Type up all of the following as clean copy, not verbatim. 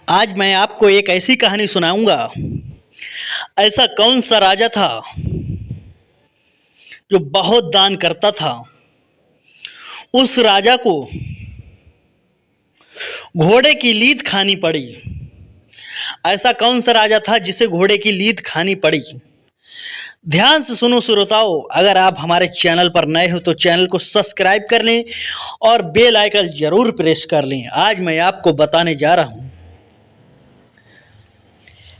आज मैं आपको एक ऐसी कहानी सुनाऊंगा। ऐसा कौन सा राजा था जो बहुत दान करता था। उस राजा को घोड़े की लीद खानी पड़ी। ऐसा कौन सा राजा था जिसे घोड़े की लीद खानी पड़ी। ध्यान से सुनो श्रोताओं, अगर आप हमारे चैनल पर नए हो तो चैनल को सब्सक्राइब कर लें और बेल आइकन जरूर प्रेस कर लें। आज मैं आपको बताने जा रहा हूं।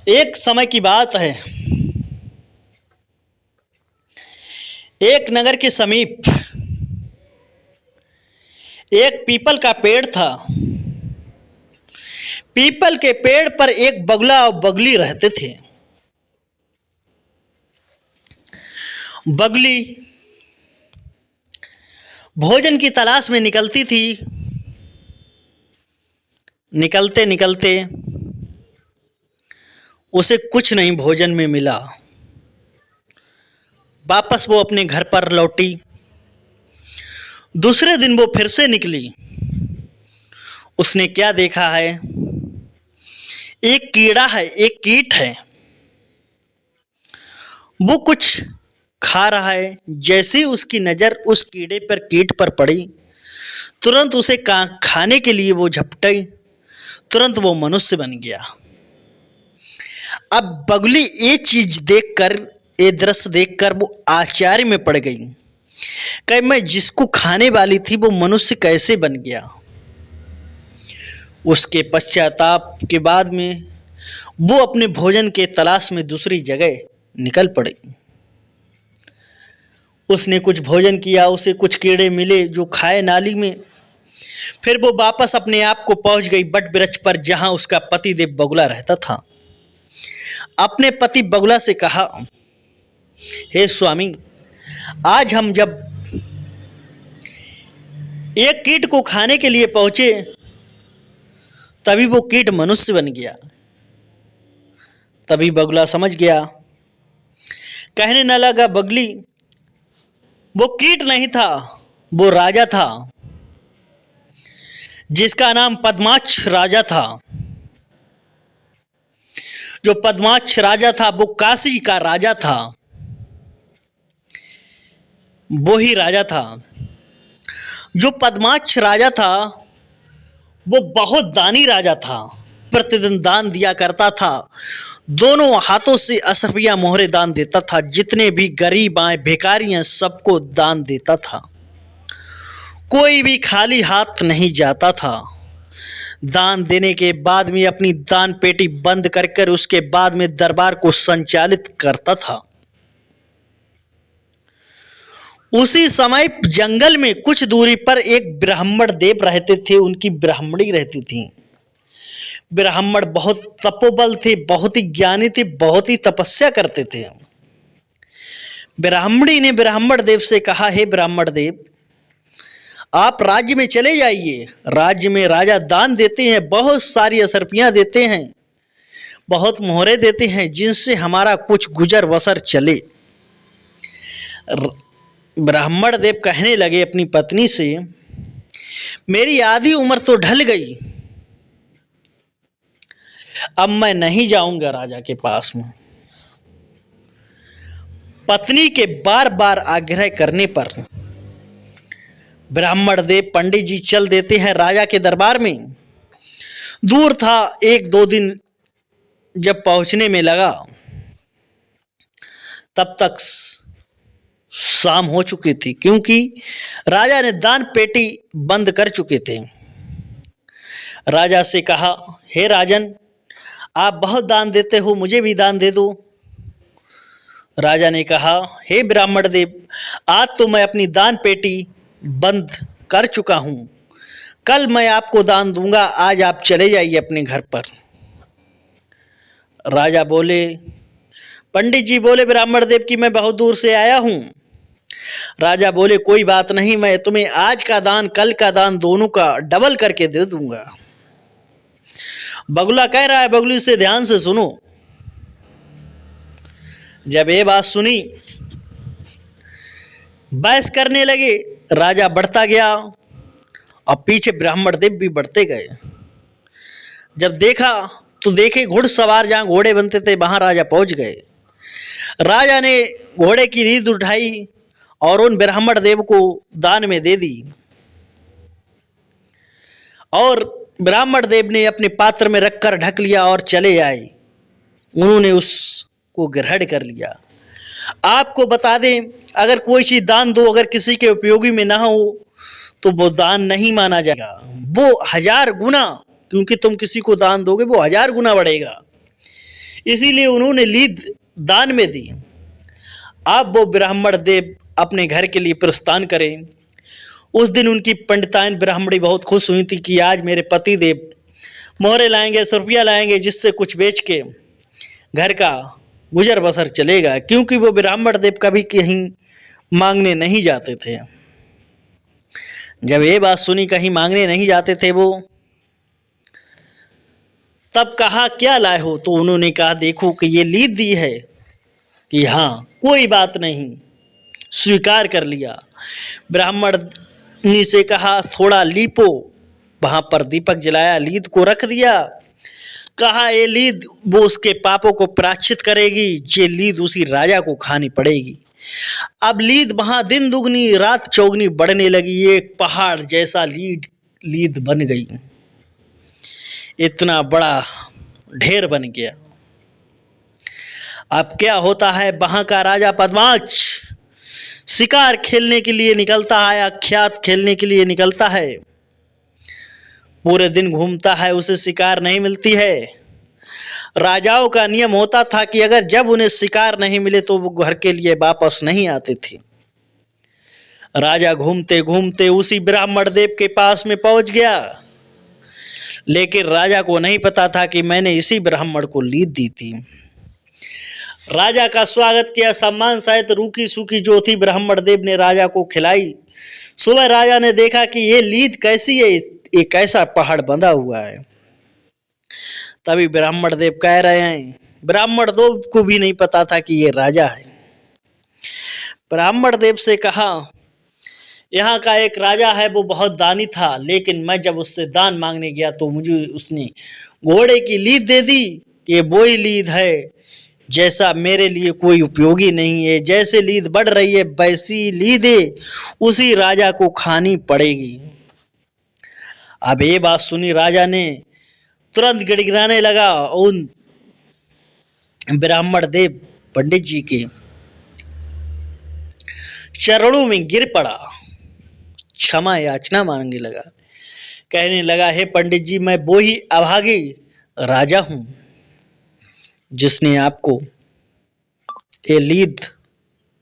एक समय की बात है, एक नगर के समीप एक पीपल का पेड़ था। पीपल के पेड़ पर एक बगुला और बगली रहते थे। बगली भोजन की तलाश में निकलती थी। निकलते निकलते उसे कुछ नहीं भोजन में मिला। वापस वो अपने घर पर लौटी। दूसरे दिन वो फिर से निकली। उसने क्या देखा है, एक कीड़ा है, एक कीट है। वो कुछ खा रहा है। जैसे ही उसकी नज़र उस कीड़े पर, कीट पर पड़ी, तुरंत उसे खाने के लिए वो झपटी। तुरंत वो मनुष्य बन गया। अब बगुली ये चीज देखकर, ये दृश्य देखकर वो आश्चर्य में पड़ गई कि मैं जिसको खाने वाली थी वो मनुष्य कैसे बन गया। उसके पश्चाताप के बाद में वो अपने भोजन के तलाश में दूसरी जगह निकल पड़ी। उसने कुछ भोजन किया, उसे कुछ कीड़े मिले जो खाए नाली में। फिर वो वापस अपने आप को पहुंच गई बट वृक्ष पर, जहां उसका पति देव बगुला रहता था। अपने पति बगुला से कहा, हे स्वामी, आज हम जब एक कीट को खाने के लिए पहुंचे तभी वो कीट मनुष्य बन गया। तभी बगुला समझ गया। कहने न लगा, बगली वो कीट नहीं था, वो राजा था, जिसका नाम पद्माक्ष राजा था। जो पद्माक्ष राजा था वो काशी का राजा था। वो ही राजा था। जो पद्माक्ष राजा था वो बहुत दानी राजा था। प्रतिदिन दान दिया करता था। दोनों हाथों से अशरफिया मोहरे दान देता था। जितने भी गरीब आए, भिखारी हैं, सबको दान देता था। कोई भी खाली हाथ नहीं जाता था। दान देने के बाद में अपनी दान पेटी बंद कर उसके बाद में दरबार को संचालित करता था। उसी समय जंगल में कुछ दूरी पर एक ब्राह्मण देव रहते थे। उनकी ब्राह्मणी रहती थी। ब्राह्मण बहुत तपोबल थे, बहुत ही ज्ञानी थे, बहुत ही तपस्या करते थे। ब्राह्मणी ने ब्राह्मण देव से कहा, हे ब्राह्मण देव, आप राज्य में चले जाइए। राज्य में राजा दान देते हैं, बहुत सारी असरफियां देते हैं, बहुत मोहरे देते हैं, जिनसे हमारा कुछ गुजर बसर चले। ब्राह्मण देव कहने लगे अपनी पत्नी से, मेरी आधी उम्र तो ढल गई, अब मैं नहीं जाऊंगा राजा के पास में। पत्नी के बार बार आग्रह करने पर ब्राह्मण देव पंडित जी चल देते हैं राजा के दरबार में। दूर था, एक दो दिन जब पहुंचने में लगा तब तक शाम हो चुकी थी, क्योंकि राजा ने दान पेटी बंद कर चुके थे। राजा से कहा, हे राजन, आप बहुत दान देते हो, मुझे भी दान दे दो। राजा ने कहा, हे ब्राह्मण देव, आज तो मैं अपनी दान पेटी बंद कर चुका हूं, कल मैं आपको दान दूंगा, आज आप चले जाइए अपने घर पर। राजा बोले, पंडित जी बोले ब्राह्मण देव कि मैं बहुत दूर से आया हूं। राजा बोले, कोई बात नहीं, मैं तुम्हें आज का दान, कल का दान, दोनों का डबल करके दे दूंगा। बगुला कह रहा है, बगुली से ध्यान से सुनो। जब ये बात सुनी, बहस करने लगे। राजा बढ़ता गया और पीछे ब्राह्मण देव भी बढ़ते गए। जब देखा तो देखे घुड़सवार जहां घोड़े बनते थे वहां राजा पहुंच गए। राजा ने घोड़े की रीढ़ उठाई और उन ब्राह्मण देव को दान में दे दी और ब्राह्मण देव ने अपने पात्र में रखकर ढक लिया और चले आए। उन्होंने उसको ग्रहण कर लिया। आपको बता दें, अगर कोई चीज दान दो अगर किसी के उपयोगी में ना हो तो वो दान नहीं माना जाएगा, वो 1000 गुना, क्योंकि तुम किसी को दान दोगे वो 1000 गुना बढ़ेगा। इसीलिए उन्होंने लीद दान में दी। अब वो ब्राह्मण देव अपने घर के लिए प्रस्थान करें। उस दिन उनकी पंडिताइन ब्राह्मणी बहुत खुश हुई थी कि आज मेरे पति देव मोहरे लाएंगे, रुपया लाएंगे, जिससे कुछ बेच के घर का गुजर बसर चलेगा, क्योंकि वो ब्राह्मण देव कभी कहीं मांगने नहीं जाते थे। जब ये बात सुनी कहीं मांगने नहीं जाते थे वो, तब कहा क्या लाए हो? तो उन्होंने कहा देखो कि ये लीद दी है। कि हाँ कोई बात नहीं, स्वीकार कर लिया। ब्राह्मणी से कहा थोड़ा लीपो, वहां पर दीपक जलाया, लीद को रख दिया। कहा ये लीद वो उसके पापों को प्रायश्चित करेगी, ये लीद उसी राजा को खानी पड़ेगी। अब लीद वहां दिन दुगनी रात चौगनी बढ़ने लगी, एक पहाड़ जैसा लीद बन गई, इतना बड़ा ढेर बन गया। अब क्या होता है, वहां का राजा पद्माच शिकार खेलने के लिए निकलता है, अख्यात खेलने के लिए निकलता है। पूरे दिन घूमता है, उसे शिकार नहीं मिलती है। राजाओं का नियम होता था कि अगर जब उन्हें शिकार नहीं मिले तो वो घर के लिए वापस नहीं आते थे। राजा घूमते घूमते उसी ब्राह्मण देव के पास में पहुंच गया, लेकिन राजा को नहीं पता था कि मैंने इसी ब्राह्मण को लीद दी थी। राजा का स्वागत किया, सम्मान सहित रूखी सूखी जो थी ब्राह्मण देव ने राजा को खिलाई। सुबह राजा ने देखा कि ये लीद कैसी है, एक ऐसा पहाड़ बंधा हुआ है। तभी ब्राह्मण देव कह रहे हैं, ब्राह्मण देव को भी नहीं पता था कि ये राजा है। ब्राह्मण देव से कहा यहाँ का एक राजा है, वो बहुत दानी था, लेकिन मैं जब उससे दान मांगने गया तो मुझे उसने घोड़े की लीद दे दी कि ये वही लीद है जैसा मेरे लिए कोई उपयोगी नहीं है। जैसे लीद बढ़ रही है वैसी लीदें उसी राजा को खानी पड़ेगी। अब ये बात सुनी राजा ने तुरंत गिड़गिड़ाने लगा, उन ब्राह्मण देव पंडित जी के चरणों में गिर पड़ा, क्षमा याचना मांगने लगा। कहने लगा, हे पंडित जी, मैं वो ही अभागी राजा हूं जिसने आपको ये लीद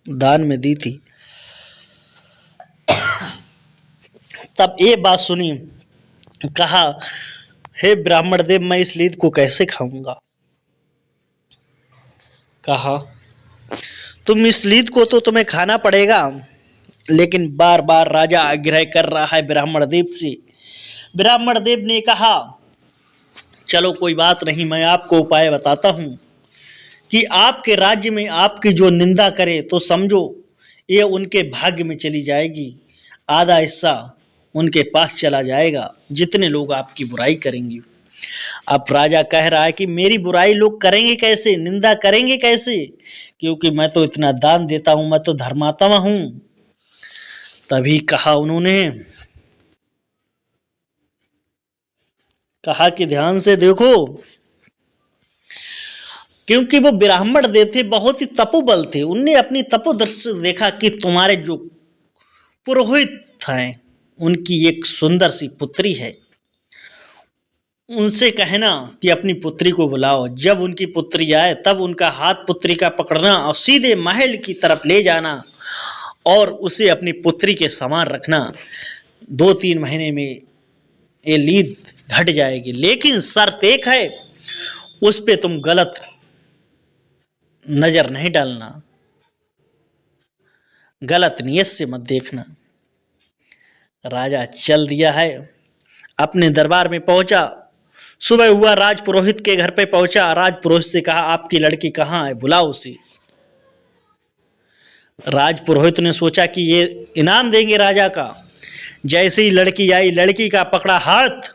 दान में दी थी। तब ये बात सुनी, कहा हे ब्राह्मण देव, मैं इस लीद को कैसे खाऊंगा? कहा तुम इस लीद को तो तुम्हें खाना पड़ेगा, लेकिन बार बार राजा आग्रह कर रहा है ब्राह्मण देव से। ब्राह्मण देव ने कहा चलो कोई बात नहीं, मैं आपको उपाय बताता हूं कि आपके राज्य में आपकी जो निंदा करे तो समझो ये उनके भाग्य में चली जाएगी, आधा हिस्सा उनके पास चला जाएगा जितने लोग आपकी बुराई करेंगे। अब राजा कह रहा है कि मेरी बुराई लोग करेंगे कैसे, निंदा करेंगे कैसे, क्योंकि मैं तो इतना दान देता हूं, मैं तो धर्मात्मा हूं। तभी कहा उन्होंने, कहा कि ध्यान से देखो, क्योंकि वो ब्राह्मण देव थे, बहुत ही तपोबल थे। उनने अपनी तपोदृष्टि से देखा कि तुम्हारे जो पुरोहित हैं उनकी एक सुंदर सी पुत्री है, उनसे कहना कि अपनी पुत्री को बुलाओ। जब उनकी पुत्री आए तब उनका हाथ पुत्री का पकड़ना और सीधे महल की तरफ ले जाना और उसे अपनी पुत्री के समान रखना। 2-3 महीने में ये लीद घट जाएगी, लेकिन शर्त एक है, उस पे तुम गलत नजर नहीं डालना, गलत नियत से मत देखना। राजा चल दिया है, अपने दरबार में पहुंचा। सुबह हुआ, राजपुरोहित के घर पे पहुंचा। राजपुरोहित से कहा आपकी लड़की कहाँ है, बुलाओ उसे। राजपुरोहित ने सोचा कि ये इनाम देंगे राजा का। जैसे ही लड़की आई, लड़की का पकड़ा हाथ,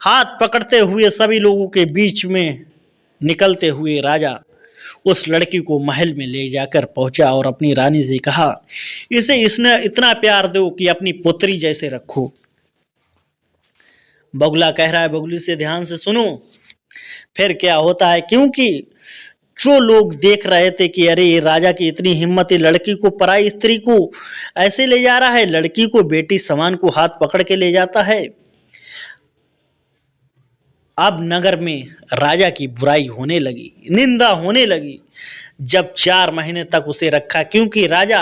हाथ पकड़ते हुए सभी लोगों के बीच में निकलते हुए राजा उस लड़की को महल में ले जाकर पहुंचा और अपनी रानी से कहा, इसे इसने इतना प्यार दो कि अपनी पुत्री जैसे रखो। बगुला कह रहा है, बगुली से ध्यान से सुनो फिर क्या होता है, क्योंकि जो लोग देख रहे थे कि अरे ये राजा की इतनी हिम्मत है, लड़की को, पराई स्त्री को ऐसे ले जा रहा है, लड़की को बेटी समान को हाथ पकड़ के ले जाता है। अब नगर में राजा की बुराई होने लगी, निंदा होने लगी। जब 4 महीने तक उसे रखा, क्योंकि राजा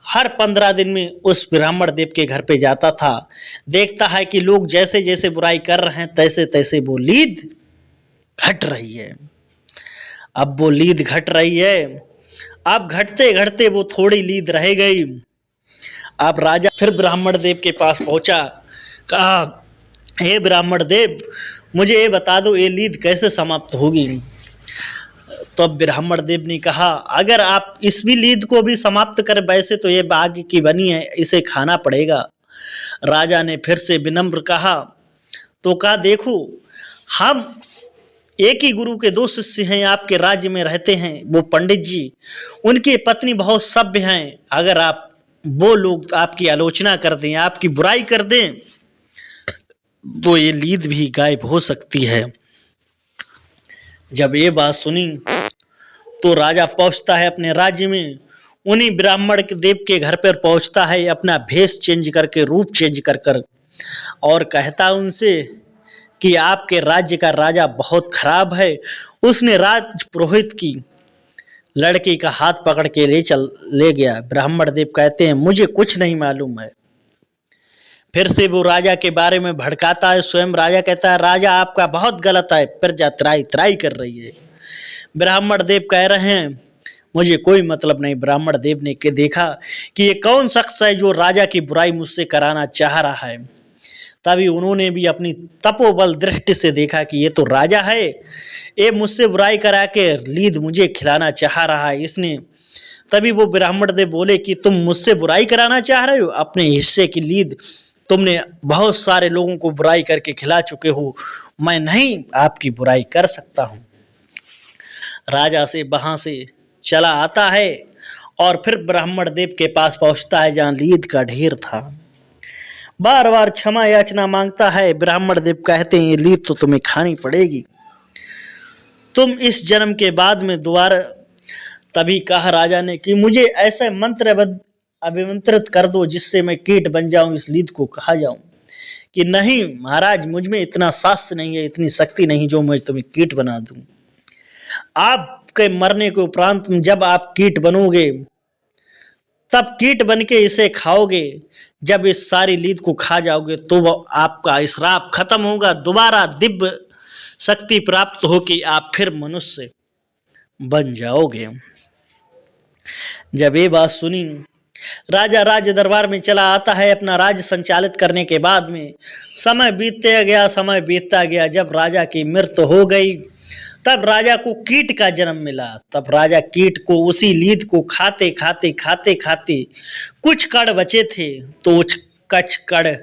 हर 15 दिन में उस ब्राह्मण देव के घर पे जाता था, देखता है कि लोग जैसे जैसे बुराई कर रहे हैं तैसे तैसे वो लीद घट रही है। अब वो लीद घट रही है, अब घटते घटते वो थोड़ी लीद रह गई। अब राजा फिर ब्राह्मण देव के पास पहुंचा, कहा, हे ब्राह्मण देव, मुझे ये बता दो ये लीद कैसे समाप्त होगी। तो अब ब्राह्मण देव ने कहा, अगर आप इस भी लीद को भी समाप्त करें, वैसे तो ये बाघ की बनी है, इसे खाना पड़ेगा। राजा ने फिर से विनम्र कहा, तो कहा, देखो हम एक ही गुरु के 2 शिष्य हैं, आपके राज्य में रहते हैं, वो पंडित जी, उनकी पत्नी बहुत सभ्य हैं, अगर आप वो लोग आपकी आलोचना कर दें, आपकी बुराई कर दें, तो ये लीद भी गायब हो सकती है। जब ये बात सुनी तो राजा पहुंचता है अपने राज्य में, उन्हीं ब्राह्मण देव के घर पर पहुंचता है, अपना भेष चेंज करके, रूप चेंज कर कर, और कहता उनसे कि आपके राज्य का राजा बहुत खराब है, उसने राज पुरोहित की लड़की का हाथ पकड़ के ले गया। ब्राह्मण देव कहते हैं, मुझे कुछ नहीं मालूम है। फिर से वो राजा के बारे में भड़काता है, स्वयं राजा कहता है, राजा आपका बहुत गलत है, प्रजा त्राई त्राई कर रही है। ब्राह्मण देव कह रहे हैं, मुझे कोई मतलब नहीं। ब्राह्मण देव ने के देखा कि ये कौन शख्स है जो राजा की बुराई मुझसे कराना चाह रहा है। तभी उन्होंने भी अपनी तपोबल दृष्टि से देखा कि ये तो राजा है, ये मुझसे बुराई करा के लीद मुझे खिलाना चाह रहा है इसने। तभी वो ब्राह्मण देव बोले कि तुम मुझसे बुराई कराना चाह रहे हो, अपने हिस्से की लीद तुमने बहुत सारे लोगों को बुराई करके खिला चुके हो, मैं नहीं आपकी बुराई कर सकता हूँ। राजा से वहां से चला आता है और फिर ब्राह्मण देव के पास पहुंचता है जहां लीद का ढेर था। बार बार क्षमा याचना मांगता है। ब्राह्मण देव कहते हैं, ये लीद तो तुम्हें खानी पड़ेगी, तुम इस जन्म के बाद में दोबारा। तभी कहा राजा ने कि मुझे ऐसे मंत्र अभिमंत्रित कर दो जिससे मैं कीट बन जाऊं, इस लीद को कहा जाऊं। कि नहीं महाराज, मुझ में इतना साहस नहीं है, इतनी शक्ति नहीं जो मैं तुम्हें कीट बना दूं। आपके मरने के उपरांत जब आप कीट बनोगे, तब कीट बन के इसे खाओगे, जब इस सारी लीद को खा जाओगे तो आपका श्राप खत्म होगा, दोबारा दिव्य शक्ति प्राप्त हो कि आप फिर मनुष्य बन जाओगे। जब ये बात सुनी, राजा राज्य दरबार में चला आता है अपना राज्य संचालित करने के बाद में। समय बीतता गया। जब राजा की मृत्यु हो गई, तब राजा को कीट का जन्म मिला। तब राजा कीट को, उसी लीद को खाते खाते कुछ कड़ बचे थे, तो कुछ कड़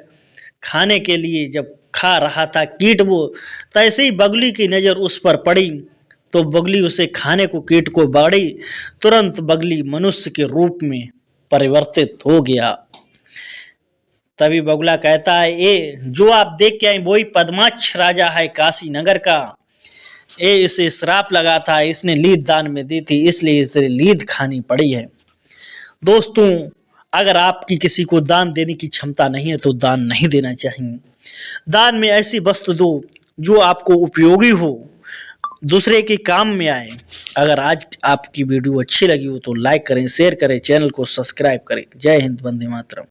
खाने के लिए जब खा रहा था कीट वो, तैसे ही बगली की नज़र उस पर पड़ी, तो बगली उसे खाने को कीट को बाड़ी, तुरंत बगली मनुष्य के रूप में परिवर्तित हो गया। तभी बगुला कहता है, ये जो आप देख के आए वही पद्माक्ष राजा है काशी नगर का, ये इसे श्राप लगा था, इसने लीद दान में दी थी, इसलिए इसे लीद खानी पड़ी है। दोस्तों, अगर आपकी किसी को दान देने की क्षमता नहीं है तो दान नहीं देना चाहिए। दान में ऐसी वस्तु दो जो आपको उपयोगी हो, दूसरे के काम में आए। अगर आज आपकी वीडियो अच्छी लगी हो तो लाइक करें, शेयर करें, चैनल को सब्सक्राइब करें। जय हिंद, वंदे मातरम।